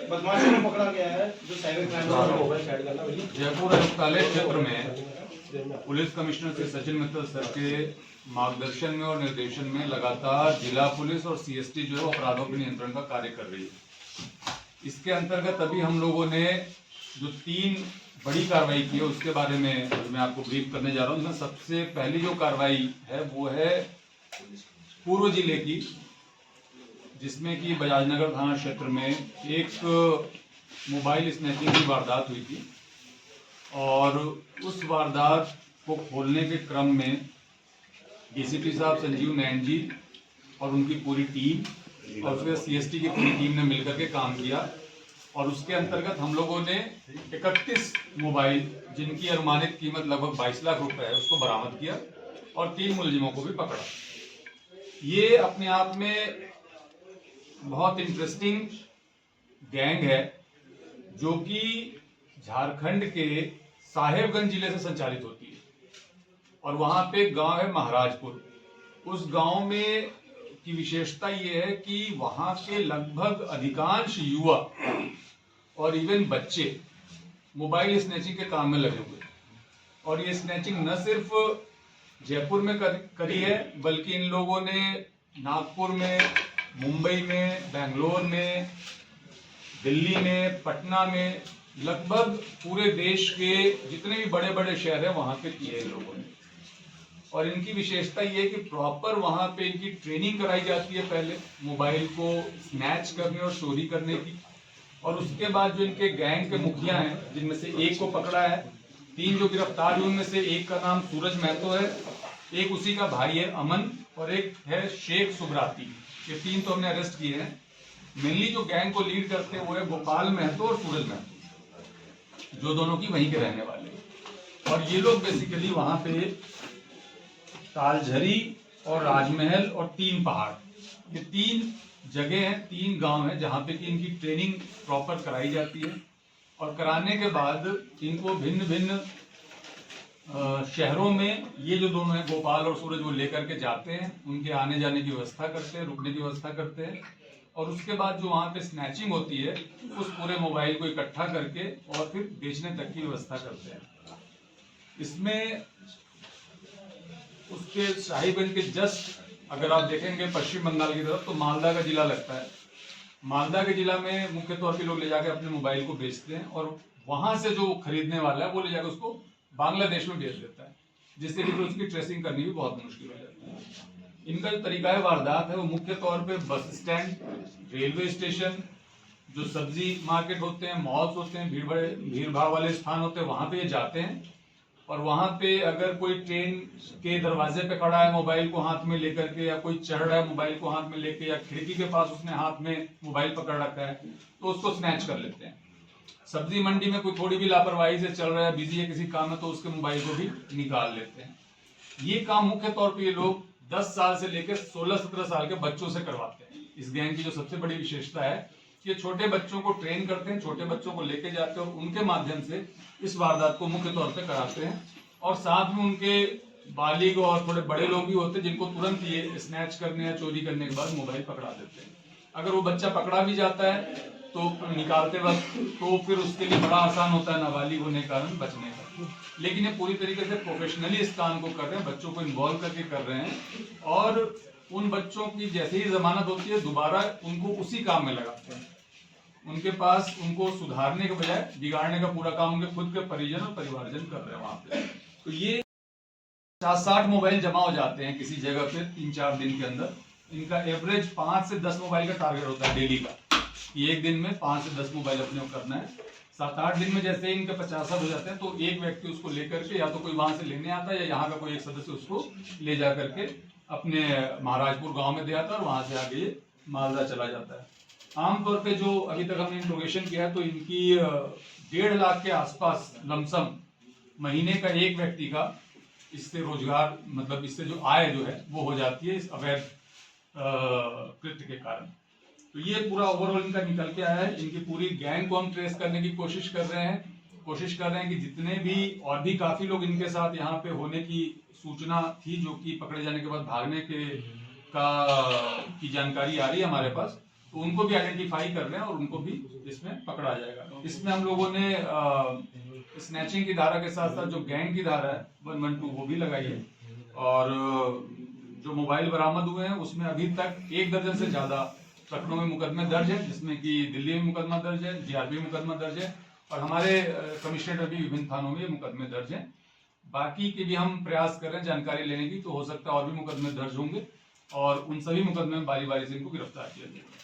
बदमाशों को पकड़ा गया है जो साइबर क्राइम जयपुर आयुक्तालय क्षेत्र में police commissioner Shri Sachin Mittal sir के मार्गदर्शन में और निर्देशन में लगातार जिला पुलिस और सीएसटी जो है अपराधों के नियंत्रण का कार्य कर रही है। इसके अंतर्गत अभी हम लोगों ने जो 3 बड़ी कार्रवाई की है उसके बारे में मैं आपको ब्रीफ करने जा रहा हूँ। सबसे पहली जो कार्रवाई है वो है पूर्व जिले की, जिसमें कि बजाजनगर थाना क्षेत्र में एक मोबाइल स्नैचिंग की वारदात हुई थी और उस वारदात को खोलने के क्रम में डीसीपी साहब संजीव नैन जी और उनकी पूरी टीम और उसके सीएसटी की पूरी टीम ने मिलकर के काम किया और उसके अंतर्गत हम लोगों ने 31 मोबाइल जिनकी अनुमानित कीमत लगभग 22 लाख रुपए है उसको बरामद किया और 3 मुलजिमों को भी पकड़ा। ये अपने आप में बहुत इंटरेस्टिंग गैंग है जो कि झारखंड के साहेबगंज जिले से संचालित होती है और वहां पे गांव है महाराजपुर। उस गांव में की विशेषता ये है कि वहां के लगभग अधिकांश युवा और इवन बच्चे मोबाइल स्नैचिंग के काम में लगे हुए और ये स्नैचिंग न सिर्फ जयपुर में करी है बल्कि इन लोगों ने नागपुर में, मुंबई में, बेंगलोर में, दिल्ली में, पटना में, लगभग पूरे देश के जितने भी बड़े बड़े शहर हैं वहां पे किए इन लोगों ने। और इनकी विशेषता ये है कि प्रॉपर वहां पे इनकी ट्रेनिंग कराई जाती है पहले मोबाइल को स्नैच करने और चोरी करने की, और उसके बाद जो इनके गैंग के मुखिया हैं जिनमें से एक को पकड़ा है, 3 जो गिरफ्तार हुए उनमें से एक का नाम सूरज महतो है, एक उसी का भाई है अमन और एक है शेख सुब्राती। ये 3 तो हमने अरेस्ट किए हैं। मेनली जो गैंग को लीड करते हैं वो है गोपाल महतो और सूरज महतो, जो दोनों की वहीं के रहने वाले हैं। और ये लोग बेसिकली वहां पे तालझरी और राजमहल और 3 पहाड़, ये 3 जगह हैं, 3 गांव हैं जहां पे कि इनकी ट्रेनिंग प्रॉपर कराई जाती है और कराने के बाद इनको भिन्न भिन्न शहरों में ये जो दोनों हैं गोपाल और सूरज वो लेकर के जाते हैं, उनके आने जाने की व्यवस्था करते हैं, रुकने की व्यवस्था करते हैं और उसके बाद जो वहां पे स्नैचिंग होती है उस पूरे मोबाइल को इकट्ठा करके और फिर बेचने तक की व्यवस्था करते हैं। इसमें उसके साहिबगंज के जस्ट अगर आप देखेंगे पश्चिम बंगाल की तरफ तो मालदा का जिला लगता है। मालदा के जिला में मुख्य तौर पे लोग ले जाकर अपने मोबाइल को बेचते हैं और वहां से जो खरीदने वाला है वो ले जाकर उसको बांग्लादेश में बेच देता है, जिससे कि उसकी ट्रेसिंग करनी भी बहुत मुश्किल हो जाती है। इनका जो तरीका है वारदात है वो मुख्य तौर पे बस स्टैंड, रेलवे स्टेशन, जो सब्जी मार्केट होते हैं, मॉल्स होते हैं, भीड़ भाड़ वाले स्थान होते हैं, वहां पे ये जाते हैं और वहां पे अगर कोई ट्रेन के दरवाजे पे खड़ा है मोबाइल को हाथ में लेकर के, या कोई चढ़ रहा है मोबाइल को हाथ में लेके, या खिड़की के पास उसने हाथ में मोबाइल पकड़ रखा है तो उसको स्नैच कर लेते हैं। सब्जी मंडी में कोई थोड़ी भी लापरवाही से चल रहा है, बिजी है किसी काम में, तो उसके मोबाइल को भी निकाल लेते हैं। ये काम मुख्य तौर पर ये लोग 10 साल से लेकर 16-17 साल के बच्चों से करवाते हैं। इस गैंग की जो सबसे बड़ी विशेषता है कि छोटे बच्चों को ट्रेन करते हैं, छोटे बच्चों को लेके जाते हैं और उनके माध्यम से इस वारदात को मुख्य तौर पे कराते हैं। और साथ में उनके बालिग और थोड़े बड़े लोग भी होते हैं जिनको तुरंत ये स्नैच करने या चोरी करने के बाद मोबाइल पकड़ा देते हैं। अगर वो बच्चा पकड़ा भी जाता है तो निकालते वक्त तो फिर उसके लिए बड़ा आसान होता है नाबालिग होने के कारण बचने का। लेकिन ये पूरी तरीके से प्रोफेशनली इस काम को कर रहे हैं, बच्चों को इन्वॉल्व करके कर रहे हैं और उन बच्चों की जैसे ही जमानत होती है दोबारा उनको उसी काम में लगाते हैं। उनके पास उनको सुधारने के बजाय बिगाड़ने का पूरा काम उनके खुद के परिजन और परिवारजन कर रहे हैं वहां पे। तो ये 50-60 मोबाइल जमा हो जाते हैं किसी जगह पे 3-4 दिन के अंदर। इनका एवरेज 5 से 10 मोबाइल का टारगेट होता है डेली का, कि एक दिन में 5 से 10 मोबाइल अपने को करना है। 7-8 दिन में जैसे इनके 50 हो जाते हैं तो एक व्यक्ति उसको लेकर के या तो कोई वहां से लेने आता है या यहाँ का कोई एक सदस्य उसको ले जा करके अपने महाराजपुर गांव में दे आता है और वहां से आगे ये मालदा चला जाता है। आमतौर पे जो अभी तक हमने इंट्रोगेशन किया है तो इनकी 1.5 लाख के आसपास लमसम महीने का एक व्यक्ति का इससे रोजगार, मतलब इससे जो आय जो है वो हो जाती है इस अवैध कृत्य के कारण। तो ये पूरा ओवरऑल इनका निकल के आया है। इनकी पूरी गैंग को हम ट्रेस करने की कोशिश कर रहे हैं कि जितने भी और भी काफी लोग इनके साथ यहाँ पे होने की सूचना थी जो कि पकड़े जाने के बाद भागने के की जानकारी आ रही है हमारे पास, तो उनको भी आइडेंटिफाई कर रहे हैं और उनको भी इसमें पकड़ा जाएगा। इसमें हम लोगों ने स्नैचिंग की धारा के साथ साथ जो गैंग की धारा है 112 वो भी लगाई है। और जो मोबाइल बरामद हुए हैं उसमें अभी तक 1 दर्जन से ज्यादा प्रकरणों में मुकदमे दर्ज है, जिसमें कि दिल्ली में मुकदमा दर्ज है, जीआरपी मुकदमा दर्ज है और हमारे कमिश्नरेट में भी विभिन्न थानों में मुकदमे दर्ज हैं। बाकी के भी हम प्रयास कर रहे हैं जानकारी लेने की, तो हो सकता है और भी मुकदमे दर्ज होंगे और उन सभी मुकदमे में बारी बारी से इनको गिरफ्तार किया जाएगा।